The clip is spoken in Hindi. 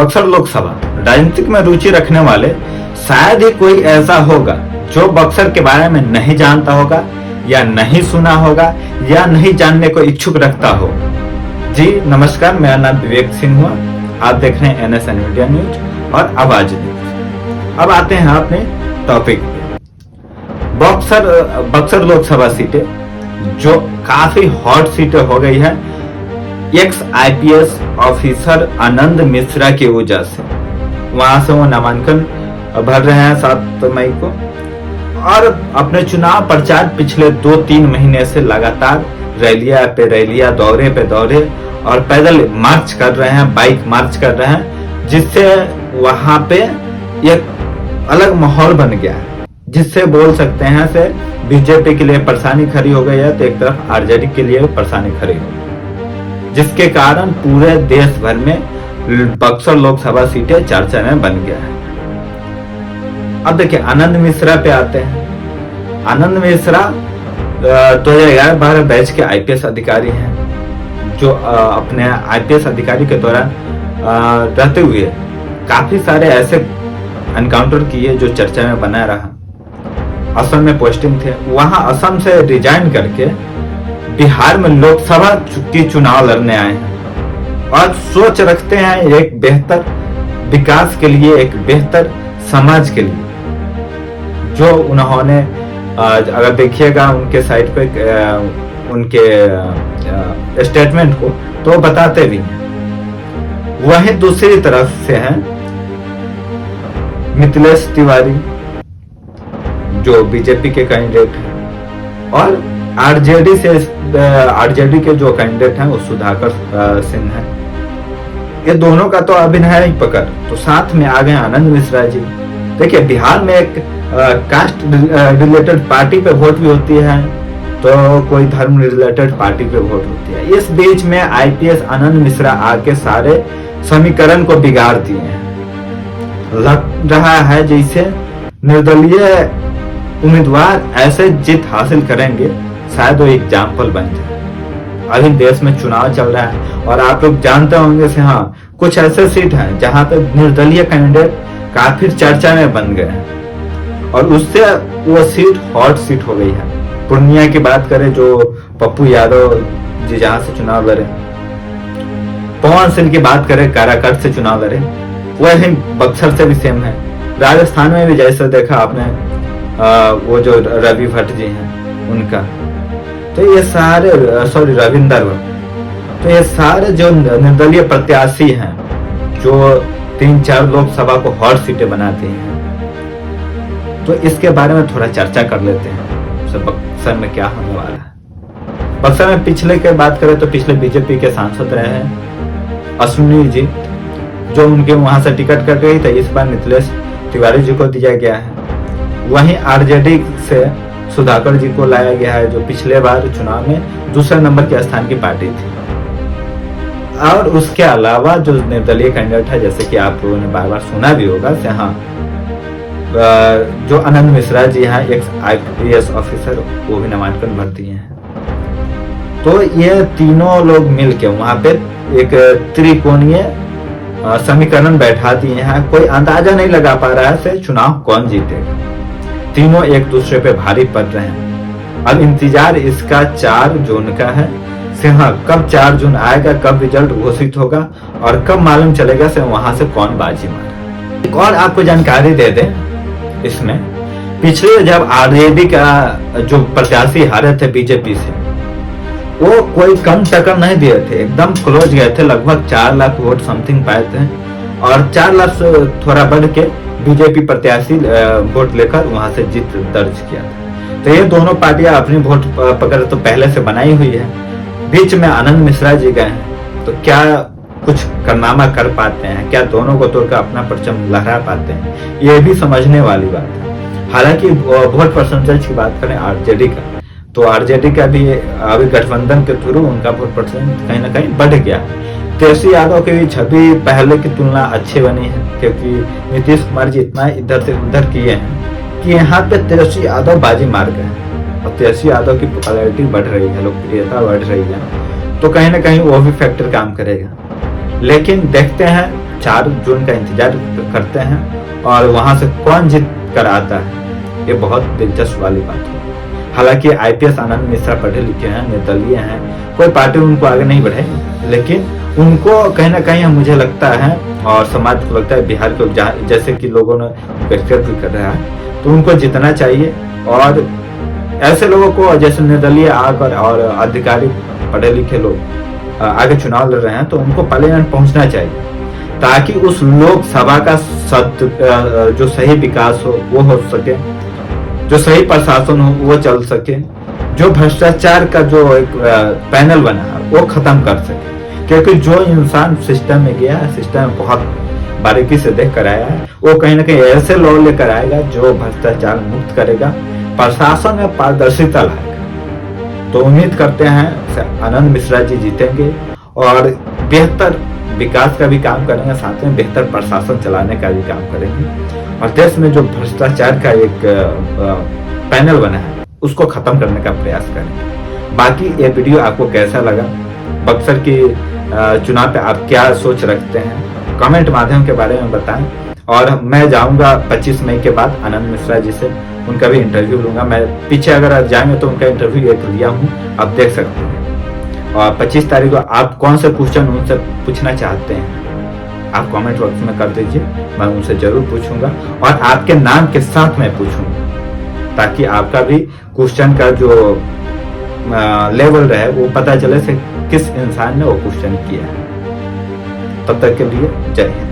बक्सर लोकसभा राजनीतिक में रुचि रखने वाले शायद ही कोई ऐसा होगा जो बक्सर के बारे में नहीं जानता होगा या नहीं सुना होगा या नहीं जानने को इच्छुक रखता हो। जी नमस्कार, मेरा नाम विवेक सिंह हुआ। आप देख रहे हैं NSN मीडिया न्यूज और आवाज न्यूज। अब आते हैं अपने टॉपिक पे। बक्सर लोकसभा सीटें जो काफी हॉट सीटें हो गई है एक्स IPS ऑफिसर आनंद मिश्रा की वजह से। वहां से वो नामांकन भर रहे हैं 7 मई को और अपने चुनाव प्रचार पिछले 2-3 महीने से लगातार रैलियां पे रैलियां, दौरे पे दौरे और पैदल मार्च कर रहे हैं, बाइक मार्च कर रहे हैं, जिससे वहां पे एक अलग माहौल बन गया है, जिससे बोल सकते हैं से बीजेपी के लिए परेशानी खड़ी हो गई है तो एक तरफ RJD के लिए परेशानी खड़ी हो गई, जिसके कारण पूरे देश भर में बक्सर लोकसभा सीटें चर्चा में बन गया है। अब देखिए आनंद मिश्रा पे आते हैं। आनंद मिश्रा 2011-12 बैच के IPS अधिकारी हैं, जो अपने IPS अधिकारी के दौरान रहते हुए काफी सारे ऐसे एनकाउंटर किए जो चर्चा में बना रहा। असम में पोस्टिंग थे, वहां असम से रिजाइन करके बिहार में लोकसभा की चुनाव लड़ने आए हैं और सोच रखते हैं एक बेहतर विकास के लिए, एक बेहतर समाज के लिए। जो उन्होंने अगर देखिएगा उनके साइट पे उनके स्टेटमेंट को तो बताते भी हैं। वहीं दूसरी तरफ से हैं मिथिलेश तिवारी जो बीजेपी के कैंडिडेट हैं और RJD के जो कैंडिडेट हैं वो सुधाकर सिंह हैं। ये दोनों का तो अभिनय ही पकड़, तो साथ में आ गए आनंद मिश्रा जी। देखिए बिहार में एक कास्ट रिलेटेड पार्टी पे वोट भी होती है तो कोई धर्म रिलेटेड पार्टी पे वोट होती है। इस बीच में IPS आनंद मिश्रा आके सारे समीकरण को बिगाड़ दिए हैं। लग रहा है जैसे निर्दलीय उम्मीदवार ऐसे जीत हासिल करेंगे, शायद वो एग्जाम्पल बन जाए। अभी देश में चुनाव चल रहा है और आप लोग जानते होंगे से हाँ कुछ ऐसे सीट हैं जहां पे निर्दलीय कैंडिडेट काफी चर्चा में बन गए हैं और उससे वो सीट हॉट सीट हो गई है। पूर्णिया की बात करें जो पप्पू यादव जी जहां से चुनाव लड़े, पवन सिंह की बात करें काराकट से चुनाव लड़े, वही बक्सर से भी सेम है। राजस्थान में भी जैसे देखा आपने वो जो रवि भट्ट जी हैं उनका, तो ये सारे रविंदर भट्ट, तो ये सारे जो निर्दलीय प्रत्याशी हैं जो 3-4 लोकसभा को हॉट सीटें बनाते हैं, तो इसके बारे में थोड़ा चर्चा कर लेते हैं। बक्सर में क्या होने वाला है। बक्सर में पिछले की बात करें तो पिछले बीजेपी के सांसद रहे हैं अश्विनी जी, जो उनके वहां से टिकट कट गई, तो इस बार मिथिलेश तिवारी जी को दिया गया है। वहीं RJD से सुधाकर जी को लाया गया है, जो पिछले बार चुनाव में दूसरे नंबर के स्थान की पार्टी थी। और उसके अलावा जो निर्दलीय कैंडिडेट है, जैसे कि आप लोगों ने बार बार सुना भी होगा से हाँ जो आनंद मिश्रा जी हैं एक्स IPS ऑफिसर, वो भी नामांकन भर दिए हैं। तो ये तीनों लोग मिलके वहां पे एक त्रिकोणीय समीकरण बैठा दिए हैं। कोई अंदाजा नहीं लगा पा रहा है से चुनाव कौन जीतेगा। तीनों एक दूसरे पे भारी पड़ रहे हैं। अब इंतजार इसका 4 जून का है से हाँ कब 4 जून आएगा, कब रिजल्ट घोषित होगा और कब मालूम चलेगा से वहां से कौन बाजी मारा। एक और आपको जानकारी दे दें, इसमें पिछले जब RJD का जो प्रत्याशी हारे थे बीजेपी से, वो कोई कम टक्कर नहीं दिए थे, एकदम क्लोज गए थे, लगभग 4 लाख वोट समथिंग पाए थे और 4 लाख से थोड़ा बढ़ के बीजेपी प्रत्याशी वोट लेकर वहां से जीत दर्ज किया था। तो ये दोनों पार्टियां अपनी वोट पकड़ तो पहले से बनाई हुई है। बीच में आनंद मिश्रा जी गए हैं, तो क्या कुछ कारनामा कर पाते हैं, क्या दोनों को तोड़कर अपना परचम लहरा पाते हैं, ये भी समझने वाली बात है। हालांकि वोट परसेंटेज की बात करें RJD का, तो RJD का भी अभी गठबंधन के थ्रू उनका वोट परसेंट कहीं ना कहीं बढ़ गया है। तेजस्वी यादव की छवि पहले की तुलना अच्छी बनी है, क्योंकि नीतीश कुमार जी इतना इधर से उधर किए हैं कि यहाँ पे तेजस्वी यादव बाजी मार गए और तेजस्वी यादव की पॉपुलैरिटी बढ़ रही है, लोकप्रियता बढ़ रही है, तो कहीं ना कहीं वो भी फैक्टर काम करेगा। लेकिन देखते हैं 4 जून का इंतजार करते हैं और वहां से कौन जीत कर आता है, ये बहुत दिलचस्प वाली बात है। हालांकि आईपीएस आनंद मिश्रा पढ़े लिखे हैं, निर्दलीय हैं, कोई पार्टी उनको आगे नहीं बढ़ाएगी, लेकिन उनको कहीं ना कहीं मुझे लगता है और समाज को लगता है बिहार को जैसे कि लोगों ने व्यक्तिगत भी कर रहा है, तो उनको जीतना चाहिए। और ऐसे लोगों को जैसे निर्दलीय आकर और अधिकारी पढ़े लिखे लोग आगे चुनाव लड़ रहे हैं, तो उनको पार्लियामेंट पहुंचना चाहिए ताकि उस लोकसभा का जो सही विकास हो वो हो सके, जो सही प्रशासन हो वो चल सके, जो भ्रष्टाचार का जो एक पैनल बना है वो खत्म कर सके। क्योंकि जो इंसान सिस्टम में गया है, सिस्टम में बहुत बारीकी से देख कर आया है, वो कहीं ना कहीं ऐसे लॉ लेकर आएगा जो भ्रष्टाचार मुक्त करेगा, प्रशासन में पारदर्शिता लाएगा। तो उम्मीद करते हैं आनंद मिश्रा जी जीतेंगे और बेहतर विकास का भी काम करेंगे, साथ में बेहतर प्रशासन चलाने का भी काम करेंगे और देश में जो भ्रष्टाचार का एक पैनल बना है उसको खत्म करने का प्रयास करेंगे। बाकी ये वीडियो आपको कैसा लगा, बक्सर की चुनाव पे आप क्या सोच रखते हैं, कमेंट माध्यम के बारे में बताएं। और मैं जाऊंगा 25 मई के बाद आनंद मिश्रा जी से, उनका भी इंटरव्यू लूंगा। मैं पीछे अगर आप जाएंगे तो उनका इंटरव्यू एक लिया हूँ, आप देख सकते हैं। और 25 तारीख को आप कौन से क्वेश्चन उनसे पूछना चाहते हैं आप कमेंट बॉक्स में कर दीजिए, मैं उनसे जरूर पूछूंगा और आपके नाम के साथ मैं पूछूंगा ताकि आपका भी क्वेश्चन का जो लेवल रहे वो पता चले से किस इंसान ने वो क्वेश्चन किया है। तब तक के लिए जय हिंद।